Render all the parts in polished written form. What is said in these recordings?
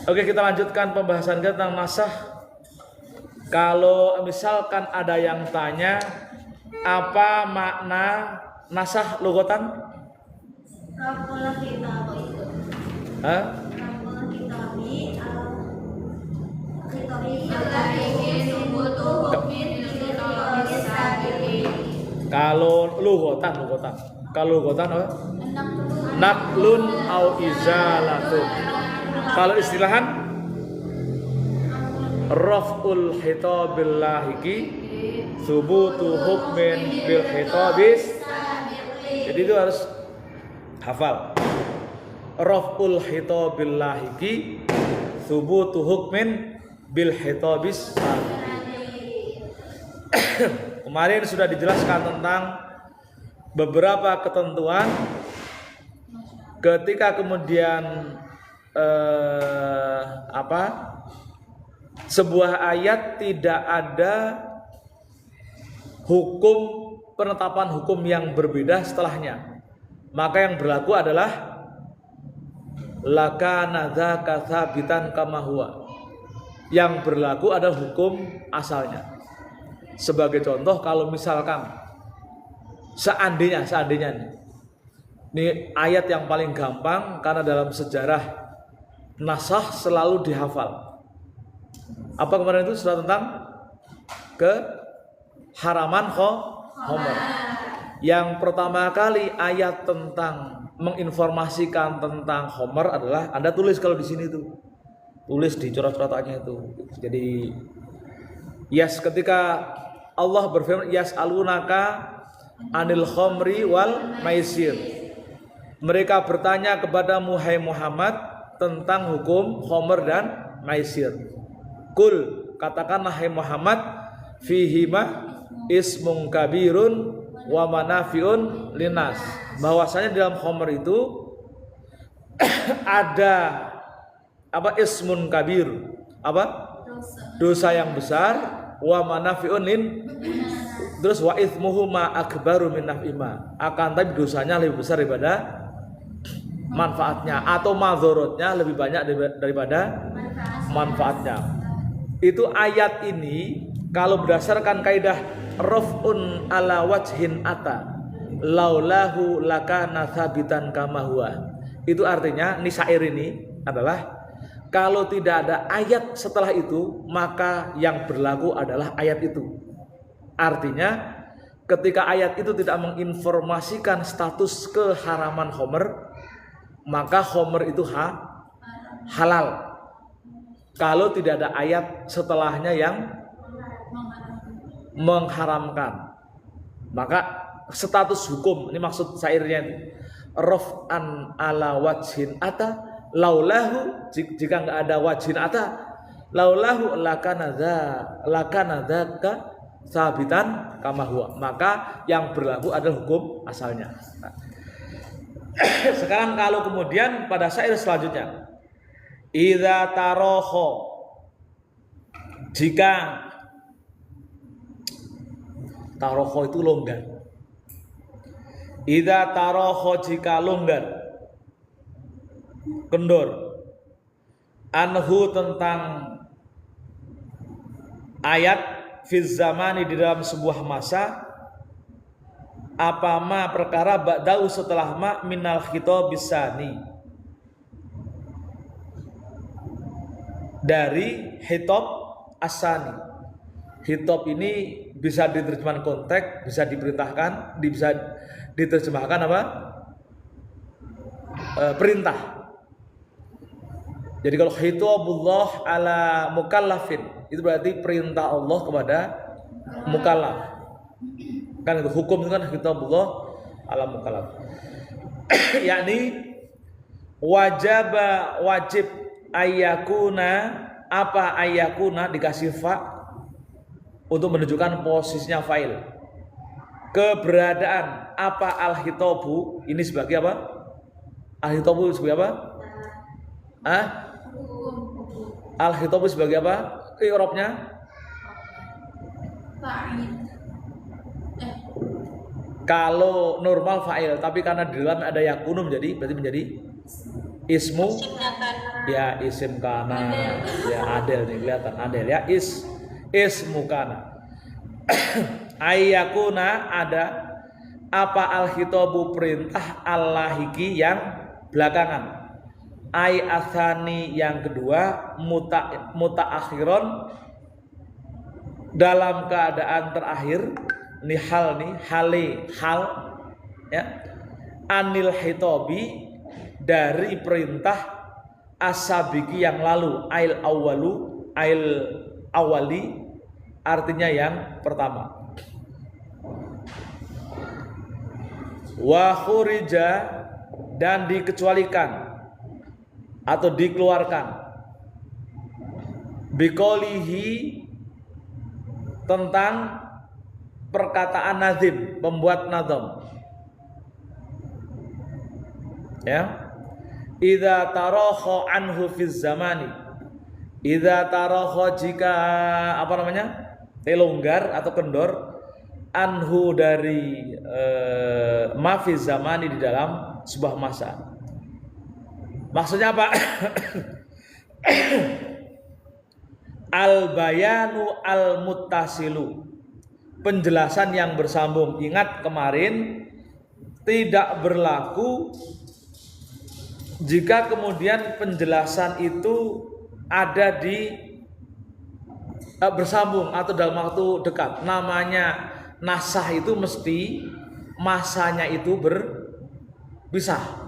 Oke, kita lanjutkan pembahasan kita tentang nasah. Kalau misalkan ada yang tanya apa makna nasah lugotan? Raful kitab itu. Hah? Raful kitabi kitabi Kalau lugotan. Kalau lugotan apa? Naklun au izalatun. Kalau istilahan raf'ul khitabil lahiki subutu hukmin bil khitabis. Jadi itu harus hafal. Raf'ul khitabil lahiki subutu hukmin bil khitabis. Kemarin sudah dijelaskan tentang beberapa ketentuan ketika kemudian sebuah ayat tidak ada hukum penetapan hukum yang berbeda setelahnya, maka yang berlaku adalah lakana dzaka tsabitan kama huwa. Yang berlaku adalah hukum asalnya. Sebagai contoh, kalau misalkan seandainya ini ayat yang paling gampang karena dalam sejarah nasah selalu dihafal. Apa kemarin itu surat tentang keharaman khomer. Yang pertama kali ayat tentang menginformasikan tentang khomer adalah Anda tulis kalau di sini tuh. Tulis di coret-coretannya itu. Jadi ketika Allah berfirman yas'alunaka anil khomri wal maisir. Mereka bertanya kepada Muhammad tentang hukum khomer dan maisir. Kul, katakanlah hai Muhammad, fihima ismun kabirun wa manafiun linas. Bahwasanya dalam khomer itu ada ismun kabir, dosa yang besar, wa manafiun lin, terus wa itsmuhu ma akbaru min naf'ima. Akan tapi dosanya lebih besar daripada manfaatnya, atau madzaratnya lebih banyak daripada manfaatnya. Itu ayat ini kalau berdasarkan kaidah raf'un ala wajhin ata laulahu lakana tsabitan kama huwa. Itu artinya syair ini adalah kalau tidak ada ayat setelah itu, maka yang berlaku adalah ayat itu. Artinya ketika ayat itu tidak menginformasikan status keharaman khomer, maka khomer itu halal. Kalau tidak ada ayat setelahnya yang mengharamkan, maka status hukum, ini maksud syairnya, raf'an ala wajhin ata laulahu, jika nggak ada wajhin ata laulahu lakana dzaka sabitan kama huwa, maka yang berlaku adalah hukum asalnya. Sekarang kalau kemudian pada syair selanjutnya, idza taroho, jika taroho itu longgar. Idza taroho, jika longgar, kendor, anhu, tentang ayat, fiz zamani, di dalam sebuah masa, apa ma, perkara, ba'dau, setelah ma, minal khitabis tsani, dari khitab asani. Khitab ini bisa diterjemahkan konteks, bisa diperintahkan, bisa diterjemahkan apa? Perintah. Jadi kalau khitabullah ala mukallafin, itu berarti perintah Allah kepada mukallaf. Kan itu hukum itu kan khitabullah ala mukallaf. Yakni wajib ayakuna, apa ayakuna dikasih fa untuk menunjukkan posisinya fa'il. Keberadaan apa al-khitabu ini sebagai apa? Al-khitabu sebagai apa? Al-khitabu sebagai apa? I'rabnya? Kalau normal fa'il, tapi karena di dalam ada yakunu berarti menjadi Ismu Isimnya kan. ya isim kana. Ya adel nih kelihatan adel ya ismu kana. Ayyakuna ada apa al-khitabu perintah al-lahiki yang belakangan. Ay athani yang kedua mutaakhiron dalam keadaan terakhir nih hal ya anil hitobi dari perintah asabiki yang lalu ail awali artinya yang pertama. Wa khurija dan dikecualikan atau dikeluarkan biqolihi tentang perkataan nazim, pembuat nazam. Ya. Idza tarakha anhu fi zamani. Idza tarakha jika apa namanya? Longgar atau kendor anhu dari ma fi zamani di dalam sebuah masa. Maksudnya apa? Al-bayanu al-muttasilu. Penjelasan yang bersambung. Ingat kemarin tidak berlaku jika kemudian penjelasan itu ada di bersambung atau dalam waktu dekat. Namanya nasah itu mesti masanya itu berpisah.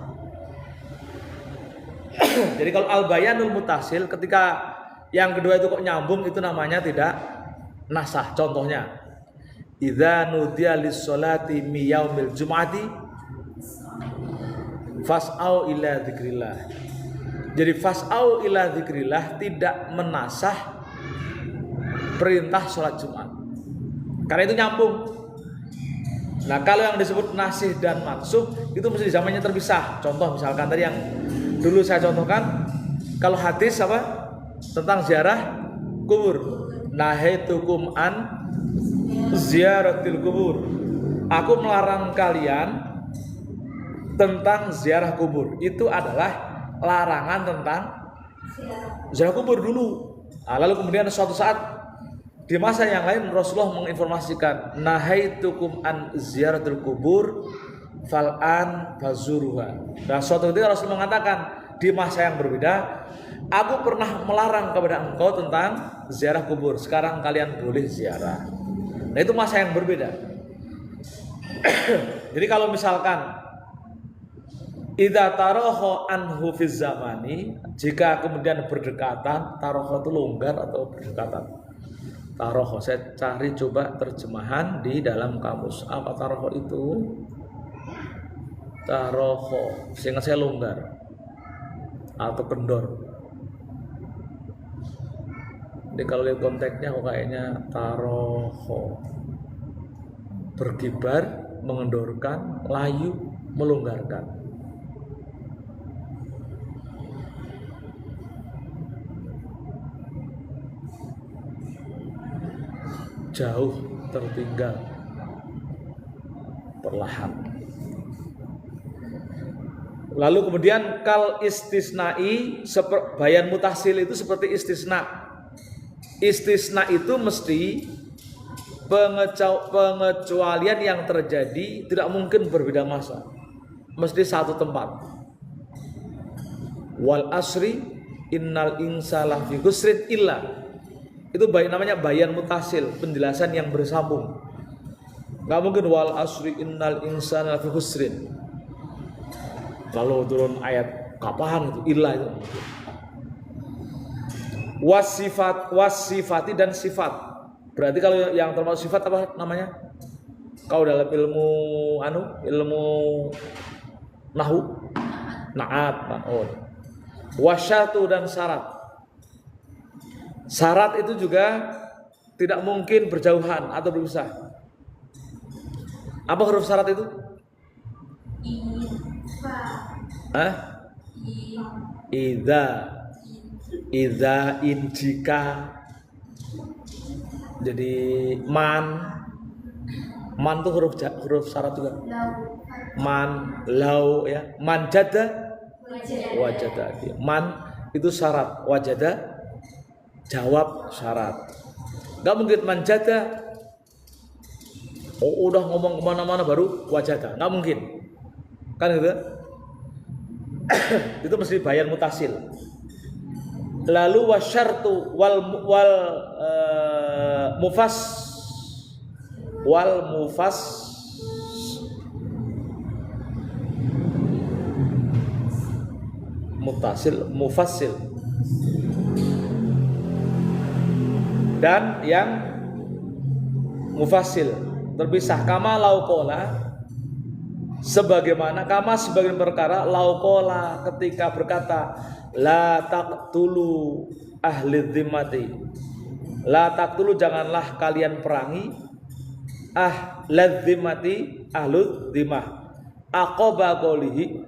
Jadi kalau al-bayanul mutasil ketika yang kedua itu kok nyambung itu namanya tidak nasah. Contohnya idza nudiya lis-sholati mi yaumil jum'ati fas'au ila dzikrillah. Jadi fas'au ila dzikrillah tidak menasah perintah sholat Jumat. Karena itu nyambung. Nah, kalau yang disebut nasih dan mansukh itu mesti zamannya terpisah. Contoh misalkan tadi yang dulu saya contohkan, kalau hadis apa? Tentang ziarah kubur. Nahaitukum an ziyaratil kubur. Aku melarang kalian tentang ziarah kubur. Itu adalah larangan tentang ziarah kubur dulu. Nah, lalu kemudian suatu saat di masa yang lain Rasulullah menginformasikan nahaitukum an ziyaratil kubur fal'an fazuruha. Dan suatu ketika Rasul mengatakan di masa yang berbeda, aku pernah melarang kepada engkau tentang ziarah kubur. Sekarang kalian boleh ziarah. Nah, itu masa yang berbeda. Jadi kalau misalkan idza tarakha anhu fi zamani, jika kemudian berdekatan, tarakha itu longgar atau berdekatan. Tarakha, saya cari coba terjemahan di dalam kamus. Apa tarakha itu? Tarakha, seingat saya longgar atau kendor. Jadi kalau lihat konteksnya kok kayaknya tarakha, berkibar, mengendorkan, layu, melonggarkan. Jauh tertinggal, perlahan. Lalu kemudian kal istisnai, bayan mutasil itu seperti istisna. Istisna itu mesti pengecualian yang terjadi tidak mungkin berbeda masa, mesti satu tempat. Wal asri innal insana fi khusrin illa, itu namanya bayan mutasil, penjelasan yang bersambung. Nggak mungkin wal asri innal insana fi khusrin lalu turun ayat kapan itu illa itu. Wasifati dan sifat. Berarti kalau yang termasuk sifat apa namanya? Kau dalam ilmu ilmu nahwu, naat, ma'ud. Wasyatu dan syarat. Syarat itu juga tidak mungkin berjauhan atau berpisah. Apa huruf syarat itu? Idza in jika. Jadi man tuh huruf syarat juga. Man lau ya. Man jada wajada. Man itu syarat, wajada jawab syarat. Gak mungkin manjada, udah ngomong kemana-mana baru wajada, gak mungkin, kan gitu. Itu mesti bayan mutasil. Lalu wasyartu wal mufassil dan yang mufassil terpisah. Kama laukola, sebagaimana sebagian perkara laukola ketika berkata la taqtulu ahli dhimmati, la taqtulu janganlah kalian perangi ahli dhimmati, ahlu dhimmah, aqaba qoulihi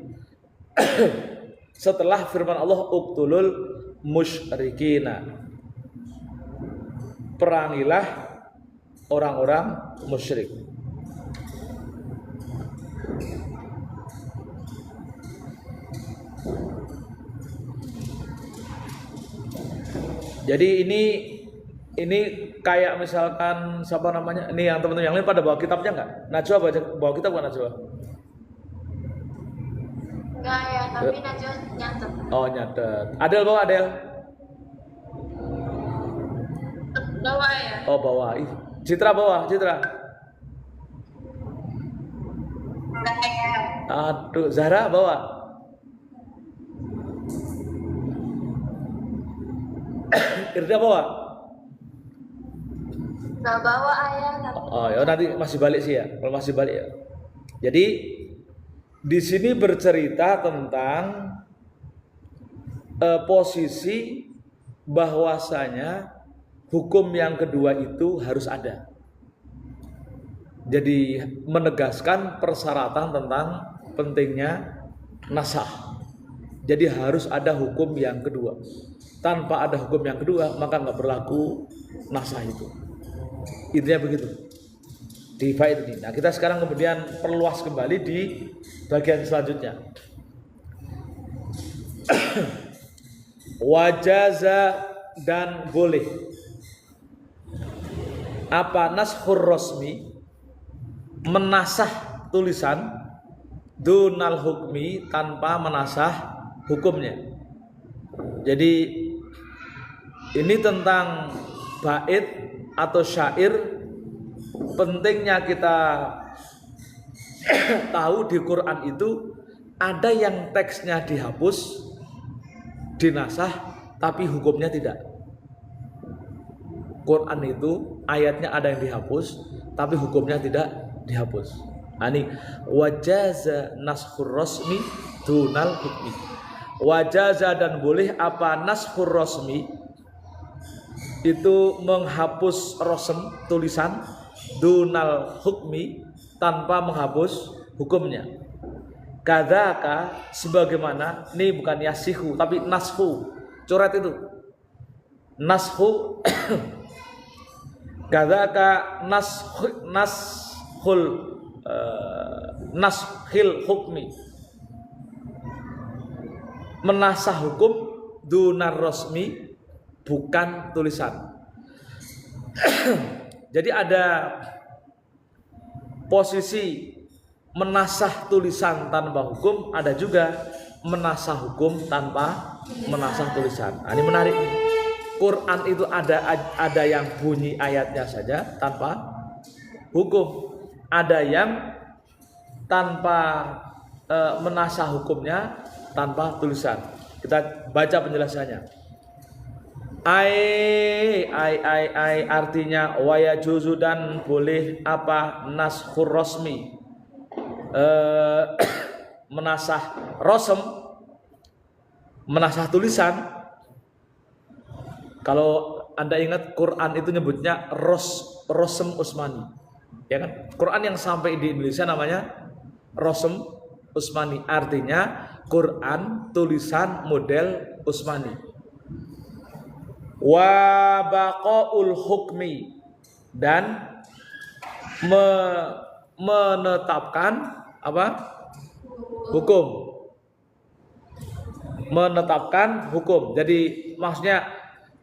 setelah firman Allah uqtulul musyrikina, perangilah orang-orang musyrik. Jadi ini kayak misalkan siapa namanya? Ini yang teman-teman yang lain pada bawa kitabnya enggak? Najwa bawa kitab enggak Najwa? Enggak ya, tapi Najwa nyatet. Oh, nyatet. Adel bawa Adel? Bawa ya. Oh, bawa. Ih, Citra bawa, Citra. Enggak ya. Aduh, Zahra bawa. Irda bawa? Enggak bawa ayah. Oh, ya nanti masih balik sih ya. Kalau masih balik ya. Jadi di sini bercerita tentang posisi bahwasanya hukum yang kedua itu harus ada. Jadi menegaskan persyaratan tentang pentingnya nasah. Jadi harus ada hukum yang kedua. Tanpa ada hukum yang kedua maka nggak berlaku nasah itu. Intinya begitu di bait ini. Nah, kita sekarang kemudian perluas kembali di bagian selanjutnya. Wajaza dan boleh apa nashur rasmi, menasah tulisan, dunal hukmi, tanpa menasah hukumnya. Jadi ini tentang bait atau syair. Pentingnya kita tahu di Quran itu ada yang teksnya dihapus, dinasah, tapi hukumnya tidak. Quran itu ayatnya ada yang dihapus, tapi hukumnya tidak dihapus. Ini wajaza nashur rasmi dunal hukmi. Wajaza dan boleh apa nashur rasmi, itu menghapus rasm tulisan, dunal hukmi, tanpa menghapus hukumnya. Kadzaka, sebagaimana, ini bukan yasihu tapi nashu, coret itu nashu. Kadzaka nashil hukmi, menasah hukum, dunar rasmi, bukan tulisan. Jadi ada posisi menasah tulisan tanpa hukum, ada juga menasah hukum tanpa menasah tulisan. Nah, ini menarik nih. Quran itu ada yang bunyi ayatnya saja tanpa hukum, ada yang tanpa menasah hukumnya tanpa tulisan. Kita baca penjelasannya. Ai artinya waya juzu dan boleh apa nashur rasmi, menasah rasm, menasah tulisan. Kalau Anda ingat Quran itu nyebutnya rasm Utsmani, ya kan? Quran yang sampai di Indonesia namanya rasm Utsmani, artinya Quran tulisan model Utsmani. Wa baqaul hukmi, dan menetapkan apa? Hukum. menetapkan hukum. Jadi maksudnya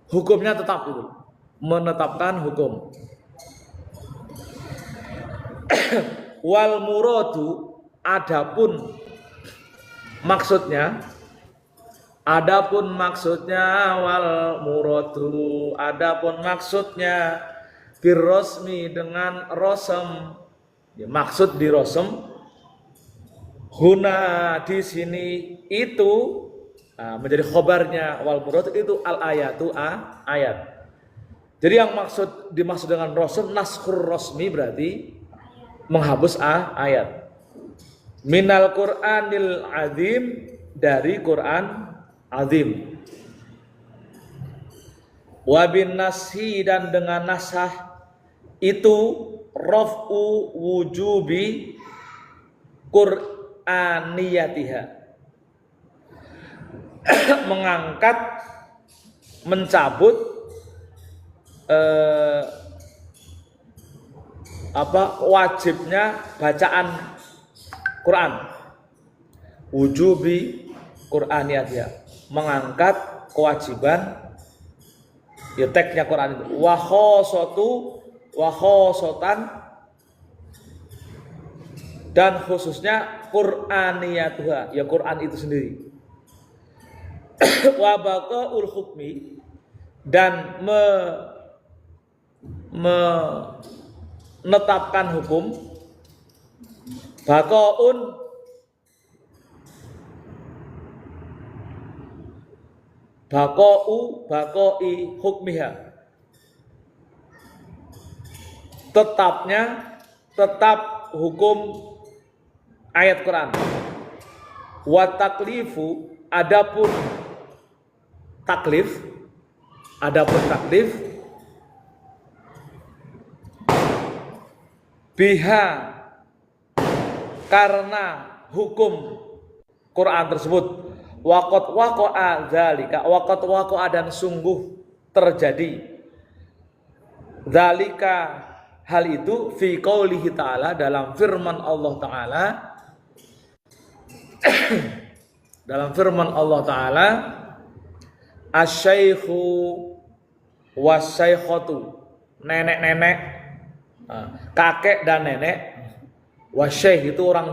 hukumnya tetap itu. Menetapkan hukum. Wal muradu, adapun maksudnya wal muradu, adapun maksudnya birrosmi, dengan rosem. Ya, maksud di rosem huna di sini itu menjadi khobarnya wal murad itu al ayatu ayat. Jadi yang dimaksud dengan rosem naskhur rosmi, berarti menghapus ayat. Minal Qur'anil azim, dari Quran azim. Wabin nashi, dan dengan nasah itu raf'u wujubi Qur'aniyatiha, mengangkat, mencabut wajibnya bacaan Quran. Wujubi Qur'aniyatiha, mengangkat kewajiban ya teksnya Quran itu. Wa khosotan, dan khususnya Qur'aniyatuha, ya Quran itu sendiri. Wa baqaul hukmi, dan menetapkan hukum. Baqai hukmiha, tetap hukum ayat Quran. Wa taklifu, adapun taklif biha, karena hukum Quran tersebut. Waqat waqa'a dzalika, waqat waqa'a, dan sungguh terjadi dzalika, hal itu fi qaulihi ta'ala, dalam firman Allah Ta'ala dalam firman Allah Ta'ala, asy-syaikhu was-syaikhatu, nenek-nenek, kakek dan nenek, wasyaikh itu orang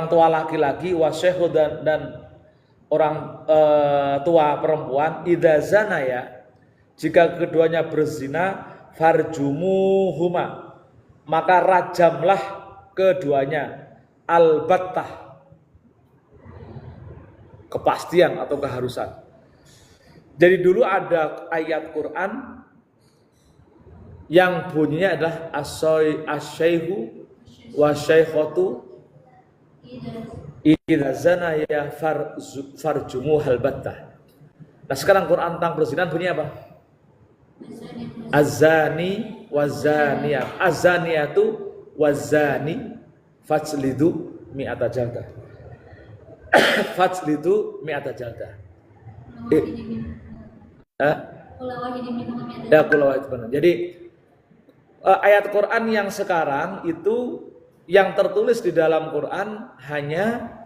tua laki-laki, wasyaikhu dan orang tua perempuan, idza zanaya, jika keduanya berzina, farjumuhuma, maka rajamlah keduanya, albattah, kepastian atau keharusan. Jadi dulu ada ayat Quran yang bunyinya adalah asy-syaikhu wasyaikhatu idza zanaya farjumuhal battah. Nah, sekarang Quran tentang perzinahan bunyi apa? Az-zani waz-zaniyah, az-zaniyatu waz-zani fajlidu mi'ata jaldah. Fajlidu mi'ata jaldah. Ya, jadi ayat Quran yang sekarang itu, yang tertulis di dalam Quran hanya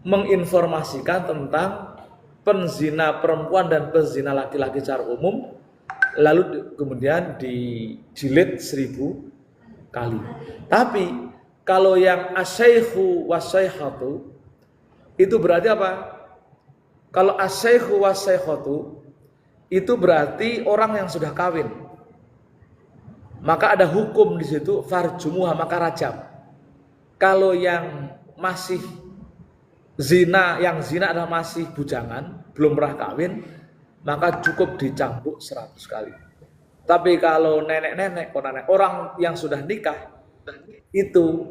menginformasikan tentang penzina perempuan dan penzina laki-laki secara umum, lalu kemudian dijilid 1000 kali. Tapi kalau yang asy-syaikhu wasyaikhatu itu berarti apa? Kalau asy-syaikhu wasyaikhatu itu berarti orang yang sudah kawin. Maka ada hukum di situ, farjumuha, maka rajam. Kalau yang masih zina, yang zina adalah masih bujangan, belum pernah kawin, maka cukup dicambuk 100 kali. Tapi kalau nenek-nenek, orang yang sudah nikah, itu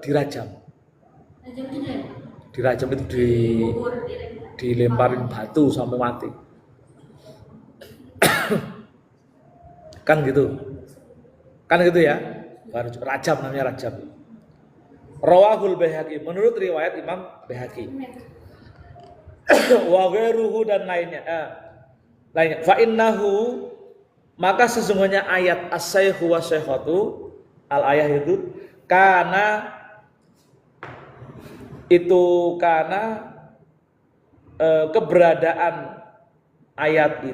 dirajam. Dirajam itu dilemparin batu sampai mati. Kan gitu ya, rajam, namanya rajam. Rawahul Baihaqi, menurut riwayat Imam Baihaqi. Wa ghairuhu, dan lainnya. Fa innahu, maka sesungguhnya ayat as-syaikhu wasyaikhatu, al-ayah itu karena keberadaan ayat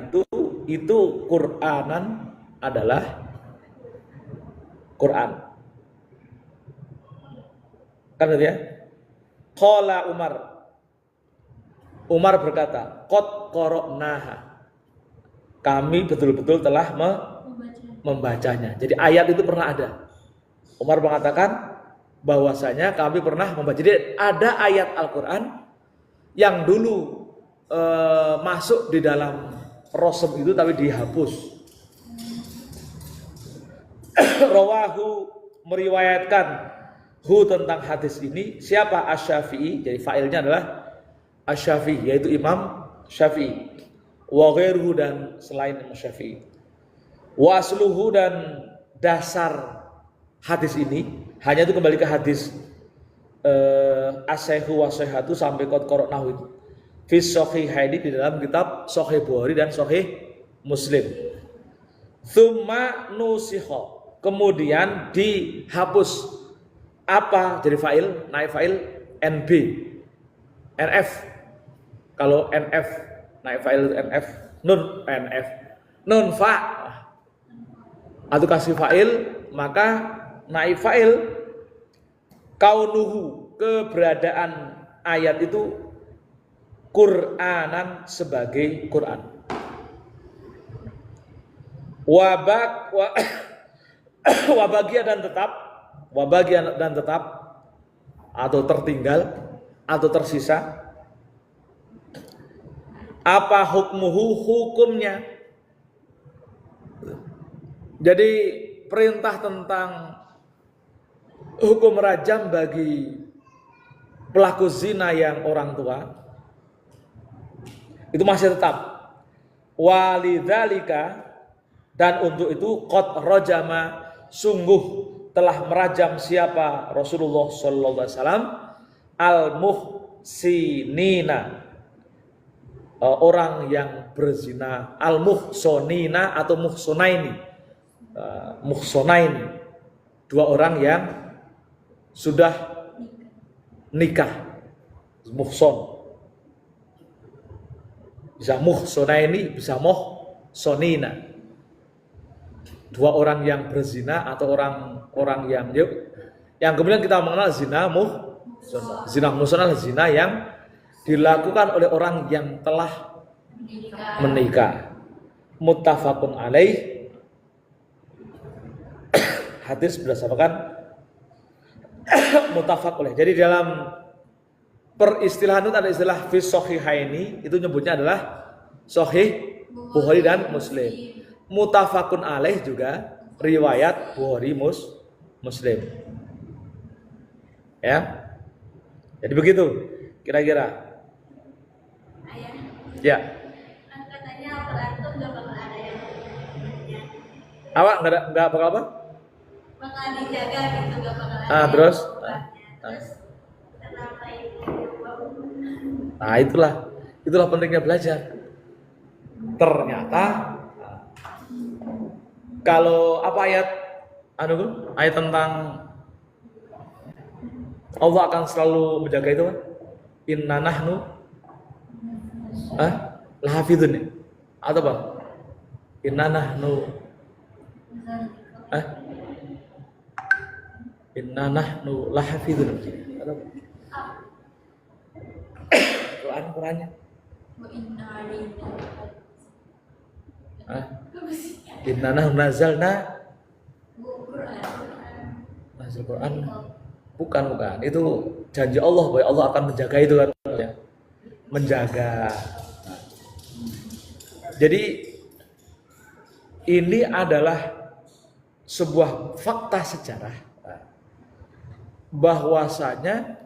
itu Qur'anan adalah Quran. Kan gitu ya? Qala Umar berkata, qad qara'naha. Kami betul-betul telah membacanya. Jadi ayat itu pernah ada. Umar mengatakan bahwasanya kami pernah membaca. Jadi ada ayat Al-Qur'an yang dulu masuk di dalam rasem itu tapi dihapus. Rawahu meriwayatkan tentang hadis ini siapa? Asy-Syafi'i. Jadi fa'ilnya adalah Asy-Syafi'i, yaitu Imam Syafi'i. Wa ghairuhu, dan selain Imam Syafi'i. Wa asluhu, dan dasar hadis ini hanya itu kembali ke hadis as-saihu wa sahihatu sampai qad qara'nahu itu. Fi shahihaini, di dalam kitab Sahih Bukhari dan Sahih Muslim. Tsumma nusikha, kemudian dihapus. Apa jadi fa'il? Naik fa'il NB, NF. Kalau NF naik fa'il NF, nun fa atau kasih fa'il, maka naik fa'il kaunuhu, keberadaan ayat itu Qur'anan, sebagai Quran. Wabagia dan tetap atau tertinggal atau tersisa. Apa hukmuhu, hukumnya? Jadi perintah tentang hukum rajam bagi pelaku zina yang orang tua itu masih tetap. Walidzalika, dan untuk itu qad rajama, sungguh telah merajam siapa? Rasulullah sallallahu alaihi wasallam al-muhsinina, orang yang berzina, al-muhsonina atau muhsonaini, muhsonaini, dua orang yang sudah nikah, muhson. Bisa muhsonaini, bisa muhsonina, dua orang yang berzina atau orang yang kemudian kita mengenal zina muhsonah, zina yang dilakukan oleh orang yang telah menikah. Muttafaqun alaih, hadis berdasarkan muttafaq alaih. Jadi dalam peristilahan itu ada istilah fi shahihaini, itu nyebutnya adalah Sahih Bukhari dan Muslim. Muttafaqun alaih juga riwayat Bukhari Muslim. Ya. Jadi begitu kira-kira. Ya. Katanya Al-Quran itu nggak bakal ada yang Awak nggak bakal apa? bakal dijaga gitu, nggak bakal ada. Terus? Terus kenapa itu? Nah itulah pentingnya belajar. Ternyata kalau apa ayat tentang Allah akan selalu menjaga itu kan? Inna nahnu lahafidun, atau apa? Inna nahnu inna nahnu lahafidun, atau apa? Qurannya. Inna nahnu nazalna Quran. Bukan. Itu janji Allah bahwa Allah akan menjaga itu kan, ya. Menjaga. Jadi ini adalah sebuah fakta sejarah bahwasanya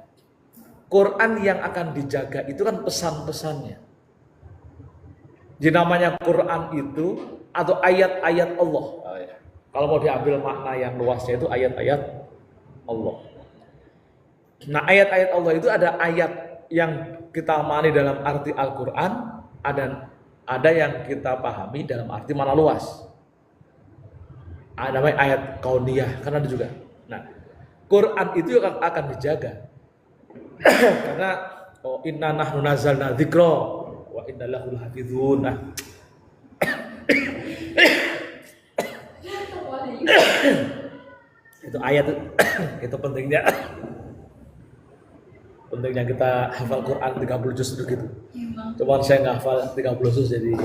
Quran yang akan dijaga itu kan pesan-pesannya. Jadi namanya Quran itu atau ayat-ayat Allah. Kalau mau diambil makna yang luasnya itu ayat-ayat Allah. Nah, ayat-ayat Allah itu ada ayat yang kita pahami dalam arti Al-Quran, ada yang kita pahami dalam arti mana luas. Ada namanya ayat kauniyah, kan ada juga. Nah, Quran itu akan dijaga karena Oh, inna nahnu nazzalna dzikra wa inna lahu lahafizun. Nah, itu ayat itu pentingnya kita hafal Quran 30 juz begitu. Cuman saya nggak hafal 30 juz, jadi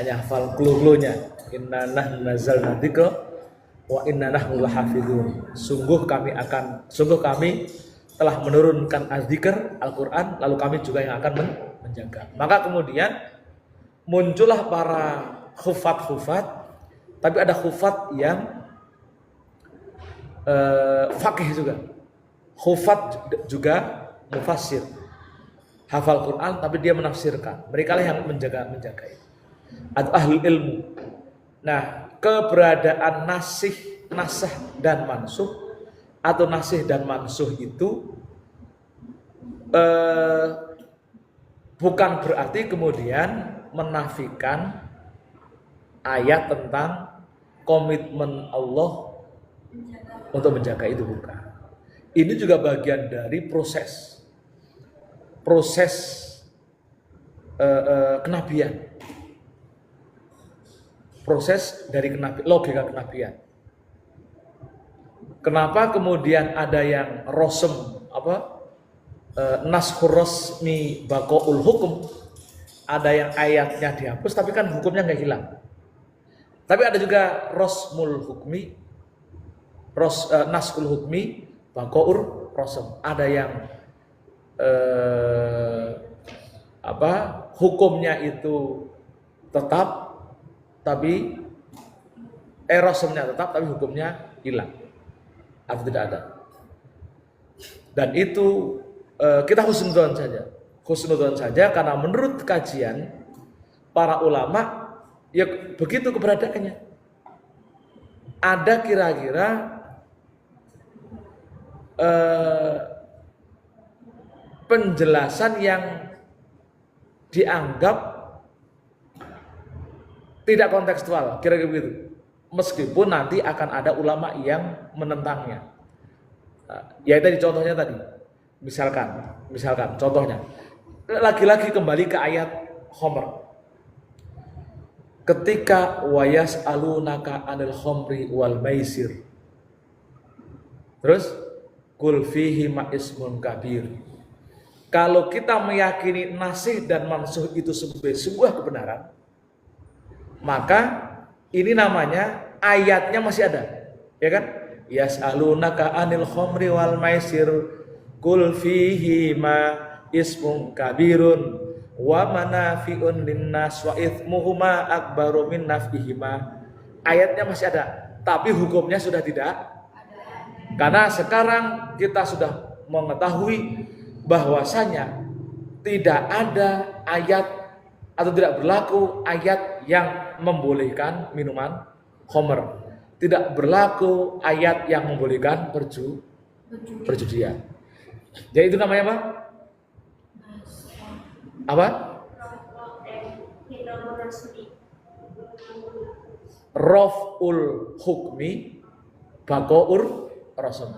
hanya hafal clue-cluenya. Inna nahnu nazzalna dzikra wa inna nahnu lahafizun. Sungguh kami telah menurunkan az-dzikr Al-Qur'an, lalu kami juga yang akan menjaga. Maka kemudian muncullah para hufat, tapi ada hufat yang faqih juga. Hufat juga mufassir. Hafal Quran tapi dia menafsirkan. Mereka lah yang menjaga itu. Atau ahli ilmu. Nah, keberadaan nasah dan mansuh atau nasih dan mansuh itu bukan berarti kemudian menafikan ayat tentang komitmen Allah untuk menjaga itu, bukan. Ini juga bagian dari proses kenabian. Proses dari logika kenabian. Kenapa kemudian ada yang rosem nashur rasmi baqaul hukum, ada yang ayatnya dihapus tapi kan hukumnya nggak hilang. Tapi ada juga rosmul hukmi, nashul hukmi baqaur rosem, ada yang hukumnya itu tetap tapi rosemnya tetap tapi hukumnya hilang atau tidak ada. Dan itu kita husnudzon saja karena menurut kajian para ulama ya begitu keberadaannya. Ada kira-kira penjelasan yang dianggap tidak kontekstual, kira-kira begitu. Meskipun nanti akan ada ulama yang menentangnya. Ya tadi contohnya tadi. Misalkan contohnya. Lagi-lagi kembali ke ayat Khamr. Ketika wayas alunaka anil khamri wal maisir. Terus kul fihi ma ismun kabir. Kalau kita meyakini nasih dan mansuh itu sebagai sebuah kebenaran, maka ini namanya ayatnya masih ada, ya kan? Yas'alunaka anil khamri wal maisir kul fihi ma ismun kabirun wa manafi'un linnas wa ithmuhuma akbaru min naf'ihima. Ayatnya masih ada, tapi hukumnya sudah tidak ada. Karena sekarang kita sudah mengetahui bahwasanya tidak ada ayat atau tidak berlaku ayat yang membolehkan minuman khamr. Tidak berlaku ayat yang membolehkan perjudian. Jadi itu namanya apa? Apa? Raf'ul hukmi baqaur rasul.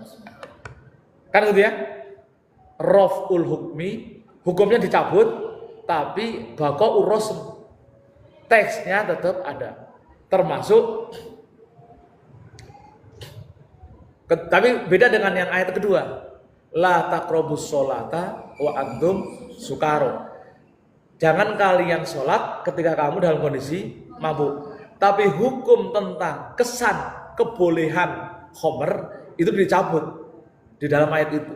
Kan gitu ya? Raf'ul hukmi, hukumnya dicabut tapi baqaur rasul. Teksnya tetap ada. Termasuk tapi beda dengan yang ayat kedua. La taqrabus sholata wa antum sukaro. Jangan kalian sholat ketika kamu dalam kondisi mabuk. Tapi hukum tentang kesan kebolehan khamr itu dicabut di dalam ayat itu.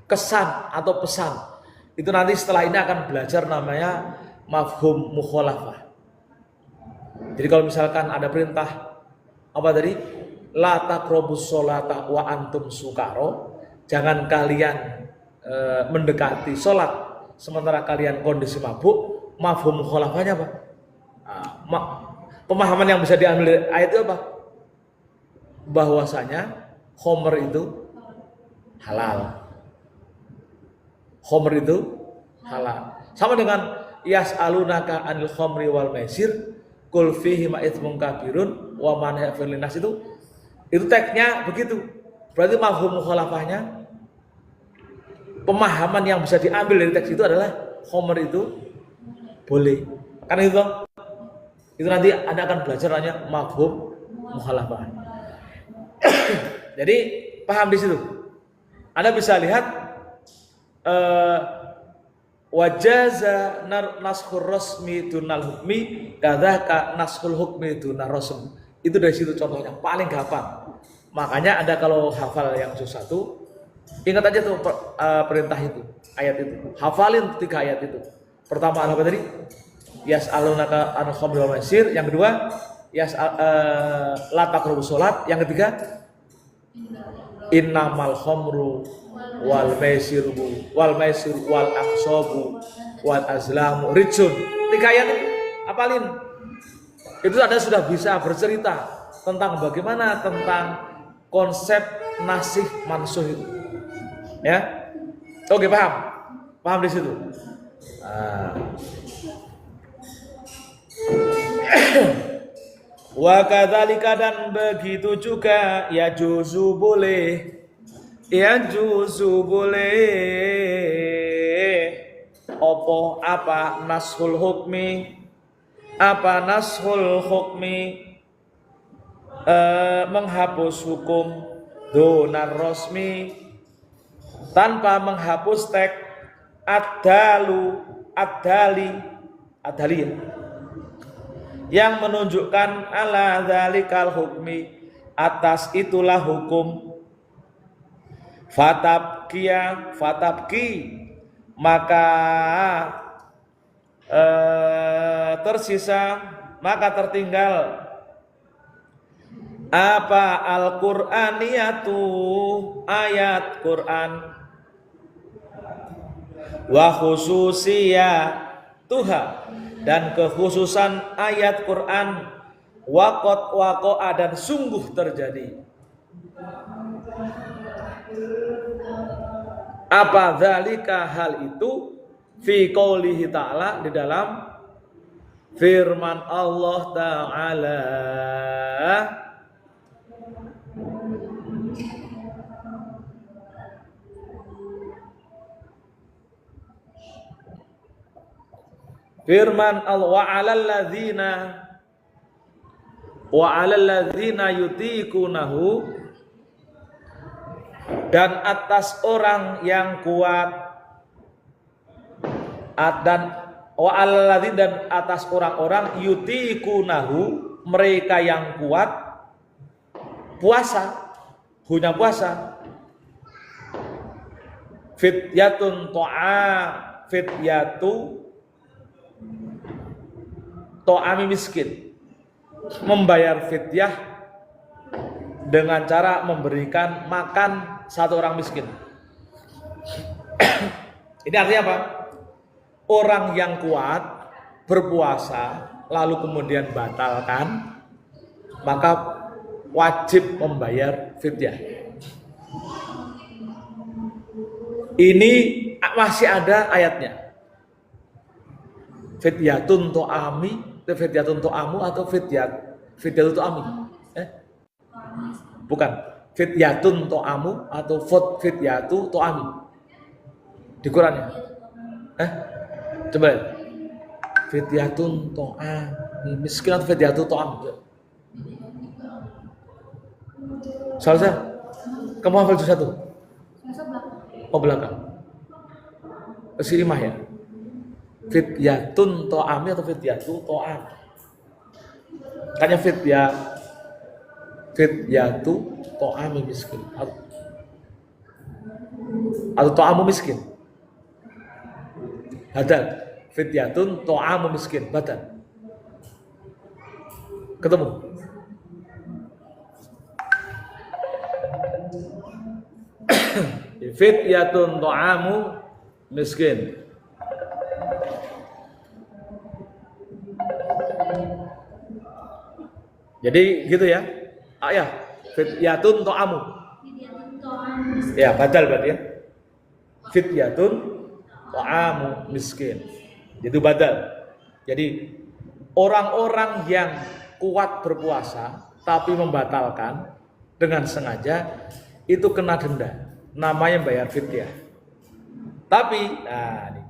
Kesan atau pesan itu nanti setelah ini akan belajar namanya mafhum mukhalafah. Jadi kalau misalkan ada perintah apa tadi? La taqrabus sholata wa antum sukaro. Jangan kalian mendekati sholat sementara kalian kondisi mabuk. Mafhum mukhalafahnya apa? Pemahaman yang bisa diambil dari ayat itu apa? Bahwasanya khamr itu halal. Khamr itu halal. Sama dengan yas'alunaka anil khamri wal maisir kul fihi ma itsmun kabirun wa manafi'un linnas itu teksnya begitu. Berarti mafhum mukhalafahnya pemahaman yang bisa diambil dari teks itu adalah khamr itu boleh. Karena itu nanti Anda akan belajar namanya mafhum mukhalafah. Jadi paham di situ. Anda bisa lihat wajaza nashur rasmi dunal hukmi kadzaka nashul hukmi dunal rasm. Itu dari situ contohnya paling gampang. Makanya Anda kalau hafal yang juz 1, ingat aja tuh perintah itu, ayat itu. Hafalin 3 ayat itu. Pertama apa tadi? Yas'alunaka an khamri wal maisir. Yang kedua, la taqrabus shalat. Yang ketiga, innamal khamru wal maisir wal aqsabu wal azlamu rijsun. 3 ayat itu hafalin. Itu Anda sudah bisa bercerita tentang bagaimana tentang konsep nasih mansuh itu. Ya. Oke, paham? Paham di situ. Wa kadzalika, dan begitu juga ya juzu boleh apa nashul hukmi menghapus hukum donar rosmi tanpa menghapus teks adali yang menunjukkan ala dzalikal hukmi, atas itulah hukum. Fatabki, maka maka tertinggal apa al-Qur'aniyatu, ayat Quran, wa khususiyatuha, dan kekhususan ayat Quran, waqa'a, dan sungguh terjadi. Apa dzalika, hal itu, fi qoulihi ta'ala, di dalam firman Allah Ta'ala, firman Allah, wa 'alal ladzina yutikunahu, dan atas orang yang kuat, dan wa 'alal ladzina, dan atas orang-orang yutikunahu, mereka yang kuat puasa, fidyatun to'ami miskin, membayar fidyah dengan cara memberikan makan satu orang miskin. Ini artinya apa? Orang yang kuat berpuasa lalu kemudian batalkan, maka wajib membayar fidyah. Ini masih ada ayatnya. Fidyatun to'amu atau fidyatun to'ami? Bukan. Fidyatun to'amu atau fidyatu to'ami di Qurannya. Coba lihat. Fidyatun to'ami miskin atau fidyatu to'ami? Salsa, kamu hafal juz 1? Oh, belakang. Si Imah ya. Fidyatun to'ami atau fidyatu to'am? Kayaknya fidyatu to'ami miskin atau to'amu miskin. Badal. Fidyatun to'amu miskin, badal. Ketemu? Fidyatun to'amu miskin. Jadi gitu ya. Ya, fidyatun to'amu. Ya, badal berarti ya. Fidyatun to'amu miskin. Itu badal. Jadi orang-orang yang kuat berpuasa tapi membatalkan dengan sengaja, itu kena denda. Namanya bayar fidyah. Tapi nah ini.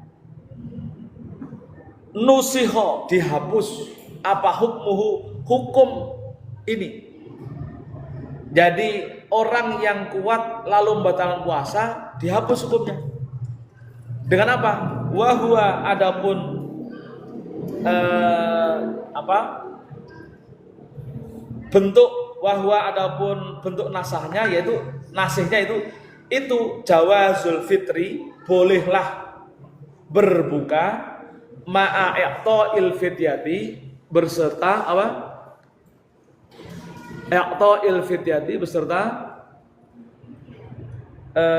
Nusiho dihapus apa hukmuhu hukum ini. Jadi orang yang kuat lalu membatalkan puasa dihapus hukumnya. Dengan apa? Wahwa adapun bentuk wahwa adapun bentuk nasahnya yaitu nasihnya itu jawazul fitri, bolehlah berbuka ma'a i'ta'il fidyati berserta apa? I'ta'il fidyati beserta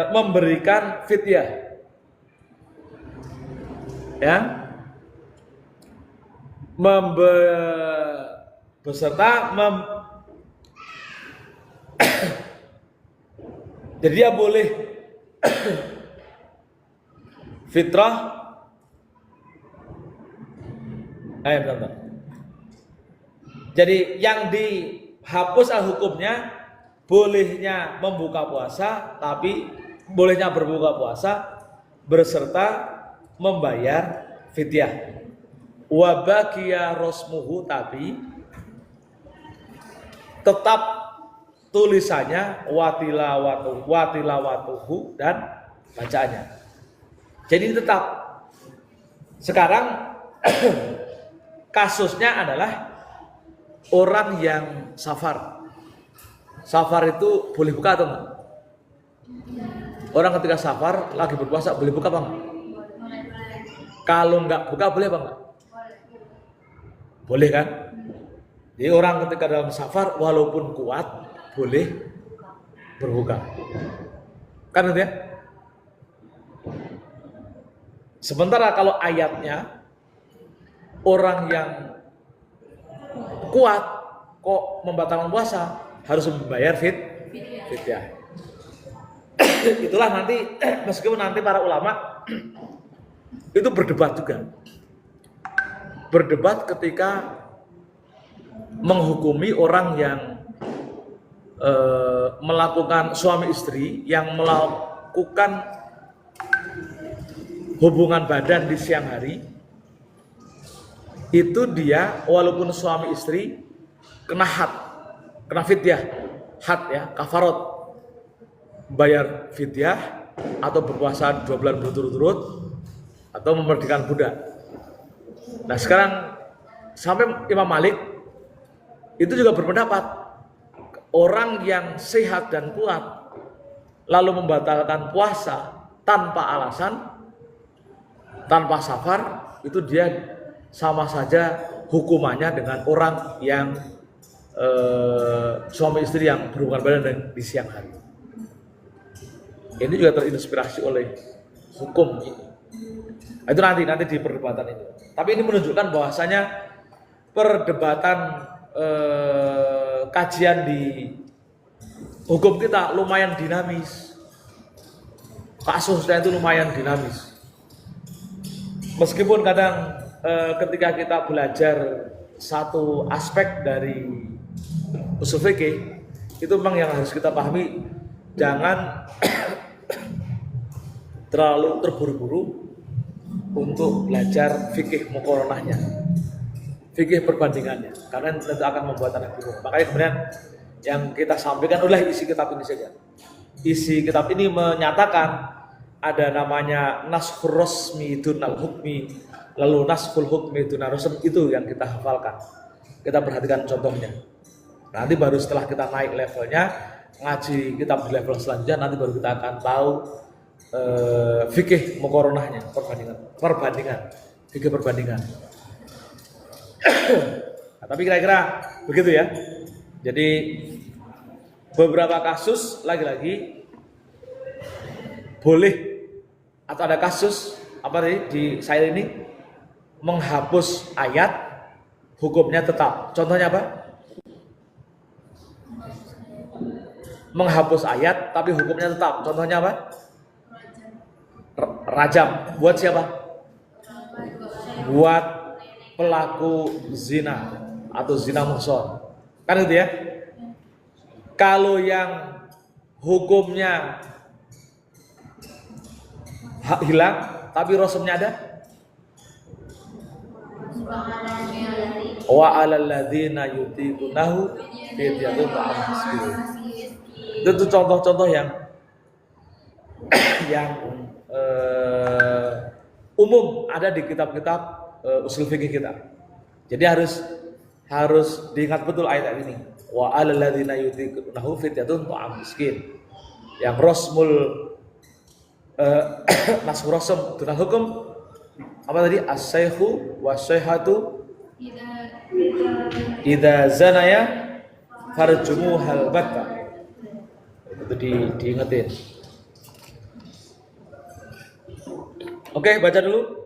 memberikan fidyah. Ya. Jadi dia boleh fitrah. Bentar. Jadi yang dihapus hukumnya bolehnya membuka puasa, tapi bolehnya berbuka puasa berserta membayar fidyah. Wa baqiya rasmuhu, tapi tetap tulisannya watilawatuhu dan bacaannya. Jadi tetap. Sekarang kasusnya adalah orang yang safar. Safar itu boleh buka atau enggak? Orang ketika safar lagi berpuasa boleh buka apa enggak? Kalau enggak buka boleh apa enggak? Boleh kan? Jadi orang ketika dalam safar walaupun kuat boleh berbuka. Kan itu ya? Sementara kalau ayatnya orang yang kuat kok membatalkan puasa harus membayar fidyah. Itulah nanti meskipun nanti para ulama itu berdebat juga. Berdebat ketika menghukumi orang yang melakukan suami istri yang melakukan hubungan badan di siang hari, itu dia walaupun suami istri kena fidyah, ya, kafarot, bayar fidyah atau berpuasa 2 bulan berturut-turut atau memerdekakan budak. Nah sekarang sampai Imam Malik itu juga berpendapat orang yang sehat dan kuat lalu membatalkan puasa tanpa alasan, tanpa safar, itu dia sama saja hukumannya dengan orang yang suami istri yang berhubungan badan di siang hari. Ini juga terinspirasi oleh hukum ini. Itu nanti di perdebatan ini. Tapi ini menunjukkan bahwasanya perdebatan kajian di hukum kita lumayan dinamis. Kasusnya itu lumayan dinamis. Meskipun kadang ketika kita belajar satu aspek dari usul fikih, itu memang yang harus kita pahami, jangan terlalu terburu-buru untuk belajar fikih muqaranahnya, fikih perbandingannya, karena itu akan membuat anak bingung. Makanya kemudian yang kita sampaikan adalah isi kitab ini saja. Isi kitab ini menyatakan ada namanya naskhur rasmi dunal hukmi, lalu naskhul hukmi dunal rasm, itu yang kita hafalkan. Kita perhatikan contohnya. Nanti baru setelah kita naik levelnya, ngaji kitab di level selanjutnya, nanti baru kita akan tahu fikih muqaranahnya, perbandingan, fikih perbandingan. Nah, tapi kira-kira begitu ya. Jadi beberapa kasus lagi-lagi boleh, atau ada kasus apa tadi di saya ini menghapus ayat, hukumnya tetap. Contohnya apa? Menghapus ayat tapi hukumnya tetap. Contohnya apa? Rajam. Buat siapa? Buat pelaku zina atau zina muhsan. Kan itu ya? Kalau yang hukumnya hilang, tapi rosumnya ada. Wa 'alal ladzina yutiqunahu fidyatun ta'am miskin. Itu contoh-contoh yang umum ada di kitab-kitab usul fikih kita. Jadi harus diingat betul ayat ini. Wa 'alal ladzina yutiqunahu fidyatun ta'am miskin. Yang rosmul masuk rosum dunal hukum apa tadi? As-saykhu was-sayhatu idza zanaya farjumuhal batta. Itu diingetin. Oke, baca dulu.